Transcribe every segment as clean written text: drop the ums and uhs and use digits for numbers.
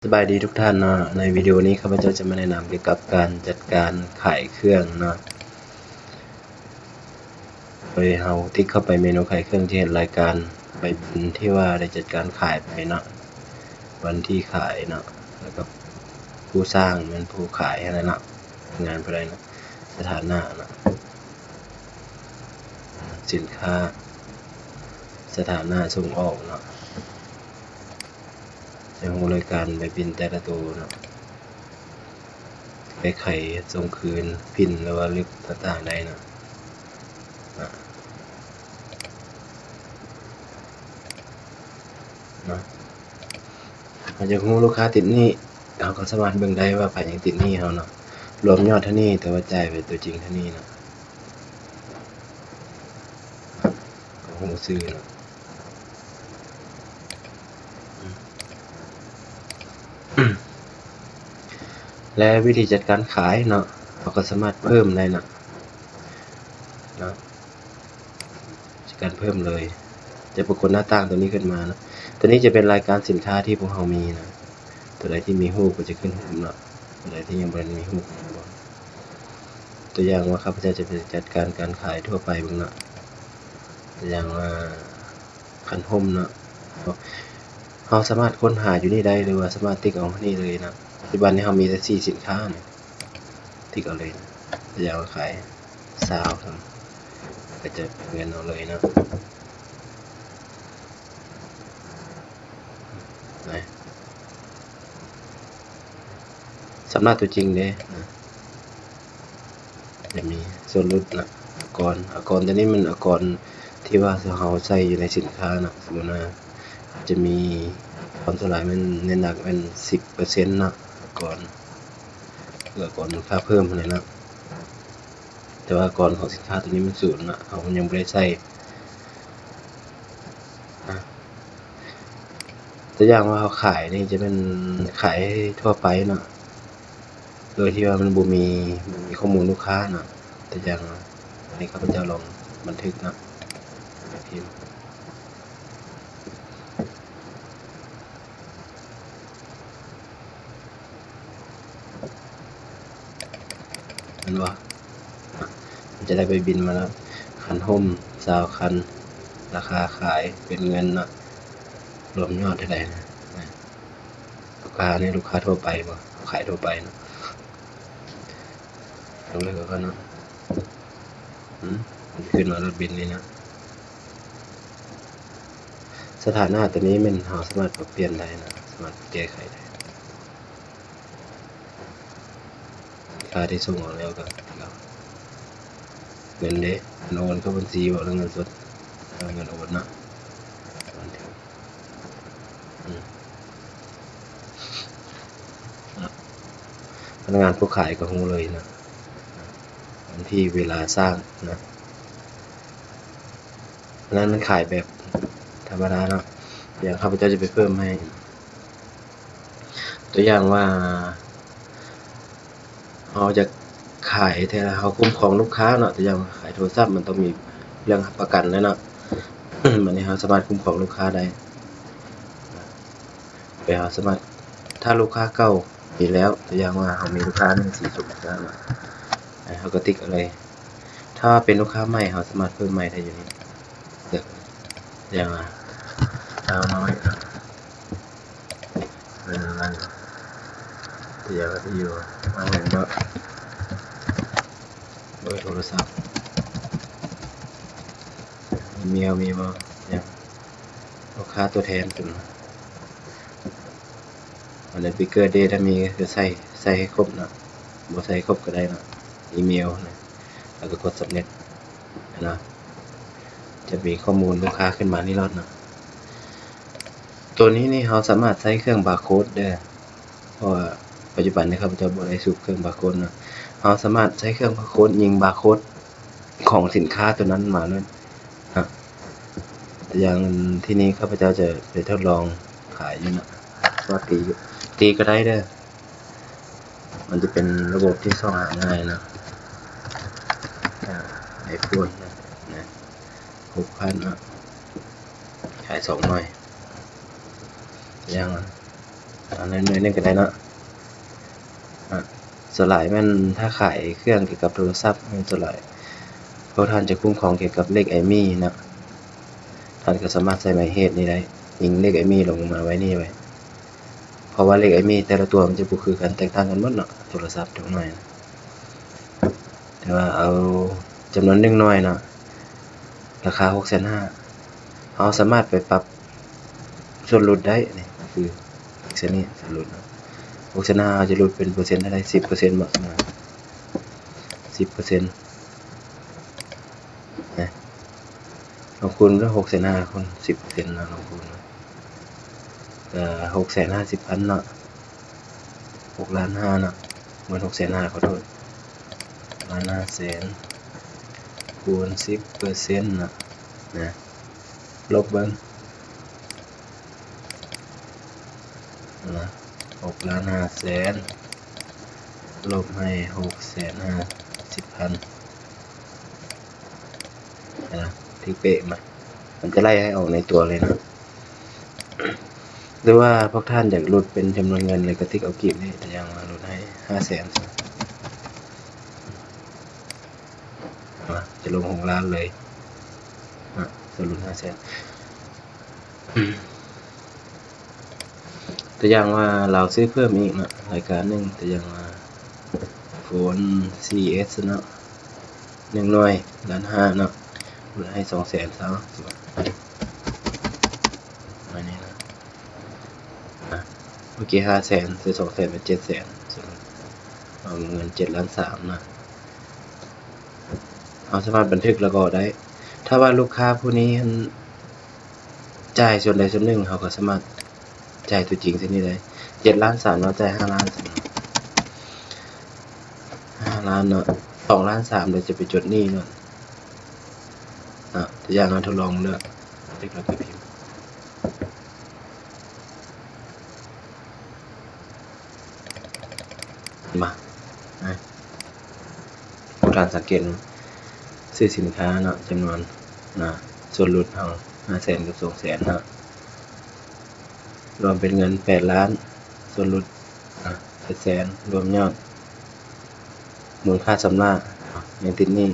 สบายดีทุกท่านเนาะในวิดีโอนี้ข้าพเจ้าจะมาแนะนำเกี่ยวกับการจัดการขายเครื่องเนาะโดยเราติ๊กเข้าไปเมนูขายเครื่องที่เห็นรายการใบบินที่ว่าได้จัดการขายไปเนาะวันที่ขายเนาะแล้วก็ผู้สร้างเป็นผู้ขายอะไรเนาะงานอะไรเนาะสถานะเนาะสินค้าสถานะส่งออกเนาะในหัวรายการใบบินแต่ละตัวเนาะไปไขส่งคืนพินหรือว่าลึกต่างๆได้เนาะอาจจะรู้ลูกค้าติดหนี้เราก็สามารถเบิ่งได้ว่าไผยังติดหนี้เราเนาะรวมยอดเท่านี้แต่ว่าจ่ายไปตัวจริงเท่านี้เนาะก็คงซื้อเนาะและวิธีจัดการขายเนาะเราก็สามารถเพิ่มได้เนาะจัดการเพิ่มเลยจะปรากฏหน้าต่างตัวนี้ขึ้นมานะตัวนี้จะเป็นรายการสินค้าที่พวกเรามีนะตัวใดที่มีรูปก็จะขึ้นรูปเนาะตัวใดที่ยังไม่มีรูปตัวอย่างว่าข้าพเจ้าจะไปจัดการการขายทั่วไปบ้างเนาะตัวอย่างว่าคันห่มเนาะเราสามารถค้นหาอยู่นี่ได้หรือว่าสามารถติ๊กเอาที่นี่เลยนะปัจจุบันนี้เรามีแต่4สินค้าเนี่ยติ๊กเอาเลยนะตัวอย่างว่าขายซาวครับก็จะเงินเอาเลยนะสำหรับตัวจริงเนี่ยจะมีส่วนลดนะอากรตัวนี้มันอากรที่ว่าเราใส่อยู่ในสินค้านะสมมติว่าจะมีความสลายมันเน้นหนักเป็น 10% นะอากรเพื่อก่อนค่าเพิ่มเลยนะแต่ว่าก่อนของสินค้าตัวนี้มัน0นะเรายังไม่ได้ใส่ตัวอย่างว่าเขาขายนี่จะเป็นขายทั่วไปเนาะโดยที่ว่ามันบ่มีข้อมูลลูกค้าเนาะตัวอย่างอันนี้ข้าพเจ้าลองบันทึกนะพิมพ์มันว่ามันจะได้ไปบินมาแล้วคันห่ม20คันราคาขายเป็นเงินนะรวมยอดเท่าไหร่นะลูกค้านี่ลูกค้าทั่วไปบ่ขายทั่วไปนะลงเลยก็นะมันขึ้นมารถบินนี่นะสถานะตัวนี้มันเราสามารถปรับเปลี่ยนได้นะสามารถแก้ไขได้ค่าที่ส่งออกแล้วก็เงินเด้โอนเข้าบัญชีบ่แล้วเงินสดเงินโอนนะพนักงานผู้ขายก็รู้เลยนะวันที่เวลาสร้างนะนั้นมันขายแบบธรรมดาเนาะอย่างข้าพเจ้าจะไปเพิ่มให้ตัวอย่างว่าเราจะขายแต่เราคุ้มครองลูกค้าเนาะตัวอย่างขายโทรศัพท์มันต้องมีเรื่องประกันแล้วเนาะมันนี้เราสามารถคุ้มครองลูกค้าได้ไปเราสามารถถ้าลูกค้าเก่ามีแล้วตัวอย่างว่าเรามีลูกค้า1 4 0แล้วเนาะเราก็ติ๊กอะไรถ้าเป็นลูกค้าใหม่เราสามารถเพิ่มใหม่ได้อยู่นี่อย่างน้อยนั่นตัวอย่างที่อยู่เอาเห็นว่าโดยโทรศัพท์อีเมลมีบ่อย่างลูกค้าตัวแทนจุดอะไรปิกเกอร์เดถ้ามีก็ใส่ให้ครบนะบ่ใส่ครบก็ได้นะอีเมลนะแล้วก็กด submit นะจะมีข้อมูลลูกค้าขึ้นมานี่รอดนะตัวนี้นี่เราสามารถใช้เครื่องบาร์โค้ดได้เพราะว่าปัจจุบันนี้ครับจะบ่ได้สูบเครื่องบาร์โค้ดนะเราสามารถใช้เครื่องบาร์โค้ดยิงบาร์โค้ดของสินค้าตัวนั้นมาเลยนะอย่างที่นี้ข้าพเจ้าจะไปทดลองขายอยู่นะว่าตีก็ได้เด้อมันจะเป็นระบบที่ซ่อมหาง่ายนะไอ้พวกนะ6,000นะขาย2หน่อยยัง อันนั้นนึงก็ได้เนาะสลายมันถ้าขายเครื่องเกี่ยวกับโทรศัพท์มันสลายเพราะท่านจะคุ้มครองเกี่ยวกับเลขไอมี่นะท่านก็สามารถใส่หมายเหตุนี้ได้ยิงเลขไอมี่ลงมาไว้นี่ไว้เพราะว่าเลขไอมี่แต่ละตัวมันจะบ่คือกันแตกต่างกันหมดเนาะโทรศัพท์ทุกหน่อยแต่ว่าเอาจำนวนหนึ่งหน่อยเนาะราคา 650,000 เอาสามารถไปปรับส่วนลดได้นี่คือเส้นนี้ส่วนลดเนาะ650,000จะลดเป็นเปอร์เซ็นต์ได้ 10% บ่10%นะลงทุนก็650,000คูณ 10% นะลงทุน650,000 เนาะ6,500,000 เนาะเหมือน650,000ขอโทษ1,500,000คูณ 10% นะลบเบิ่งนะ6,500,000ลบให้650,000นะที่เป๊ะมันจะไล่ให้ออกในตัวเลยนะหรือว่าพวกท่านอยากลดเป็นจำนวนเงินเลยก็ติ๊กเอากีบนี่จะยังมาลดให้500,000จะลง6 ล้านเลยจะลด500,000แต่ยังว่าเราซื้อเพิ่มอีกนะรายการหนึ่งแต่ยังว่าโฟน CS เนาะ1 หน่วย1,500,000เนาะลดให้200,000ซะอันนี้นะเมื่อกี้500,000ซื้อ200,000เป็น700,000เอาเงิน7,300,000นะเอาสามารถบันทึกแล้วก็ได้ถ้าว่าลูกค้าผู้นี้จ่ายส่วนใดส่วนหนึ่งเขาก็สามารถจ่ายตัวจริงที่นี่ได้7,300,000เนาะจ่าย5,300,000เนาะ2,300,000เดี๋ยวจะไปจดหนี้เนาะตัวอย่างเราทดลองเลือกเด็กเราไปพิมพ์มาผู้ท่านสังเกตซื้อสินค้าเนาะจำนวนส่วนลดเอา500,000กับ200,000เนาะรวมเป็นเงิน8 ล้านส่วนลด800,000รวมยอดมูลค่าสำนักยังติดหนี้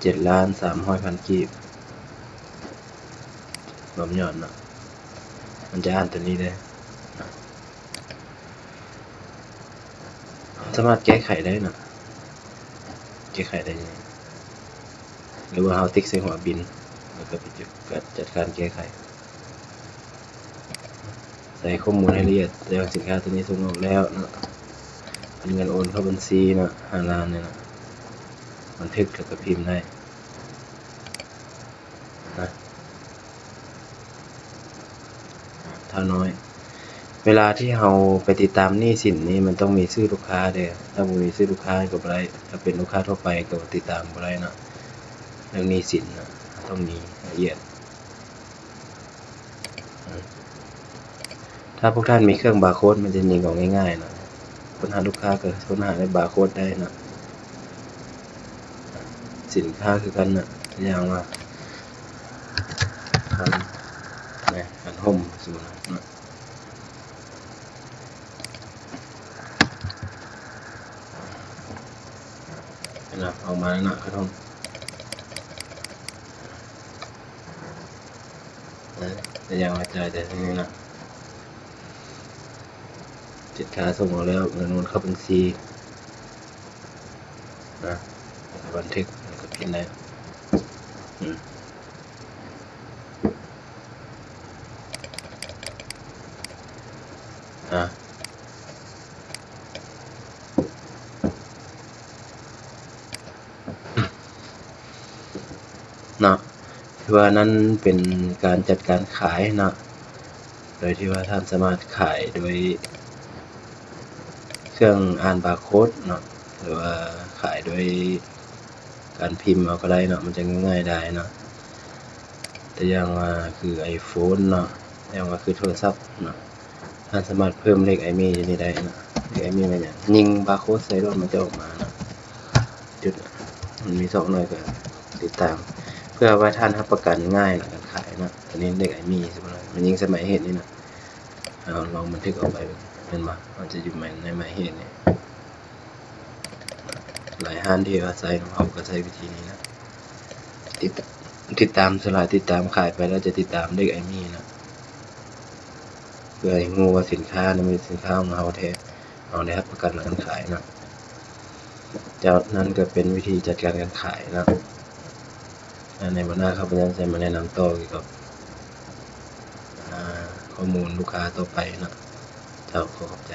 7,300,000 กีบรวมยอดมันจะอ่านตัวนี้ได้สามารถแก้ไขได้แก้ไขได้หรือว่าเอาติ๊กใส่หัวบินแล้วก็ไปจัดการแก้ไขใส่ข้อมูลให้ละเอียดแต่ว่าสินค้าตัวนี้ส่งออกแล้วเป็นเงินโอนเข้าบัญชี5 ล้านเนี่ยบันทึกแล้วก็พิมพ์ได้เท่าน้อยเวลาที่เราไปติดตามหนี้สินนี่มันต้องมีชื่อลูกค้าเด้อถ้าบ่มีชื่อลูกค้าก็บ่ได้ถ้าเป็นลูกค้าทั่วไปก็ติดตามบ่ได้นะเรื่องหนี้สินต้องมีละเอียดถ้าพวกท่านมีเครื่องบาร์โค้ดมันจะยิงออกง่ายๆนะค้นหาลูกค้าก็ค้นหาในบาร์โค้ดได้นะสินค้าคือกันอย่างว่าคันห่มสูนะเอามาแล้วคันห่มแต่ยังว่าจ่ายแต่ที่นี่สินค้าส่งมาแล้วเงินโอนเข้าบัญชีบันทึกก็พิมพ์ได้คือว่านั้นเป็นการจัดการขายโดยที่ว่าท่านสามารถขายโดยเครื่องอ่านบาร์โค้ดหรือว่าขายโดยการพิมพ์เอาก็ได้มันจะง่ายได้แต่อย่างว่าคือ iPhone อย่างว่าคือโทรศัพท์ท่านสามารถเพิ่มเลข IMEI นี่ได้เลข IMEI มันยิงบาร์โค้ดใส่รถมันจะออกมาจุดมันมี2หน่อยก็ติดตามเพื่อว่าท่านรับประกันง่ายในการขาย นะตอนนี้เด็กไอมี่ใช่ไหมมันยิงสมัยเหตุนี่นะเอาลองบันทึกออกไปเป็นมามันจะอยู่ในหมายเหตุเนี่ยหลายห้านที่อาศัยของเขาก็ใช้วิธีนี้นะติดตามสลายติดตามขายไปแล้วจะติดตามเด็กไอมี่นะเพื่อให้งูว่าสินค้านั้นเป็นสินค้าของเราแท้เอาได้รับประกันการขายนะจากนั้นก็เป็นวิธีจัดการการขายนะในวันหน้าครับผมจะมาแนะนำต่อเกี่ยวกับข้อมูลลูกค้าต่อไปนะเจ้าขอบใจ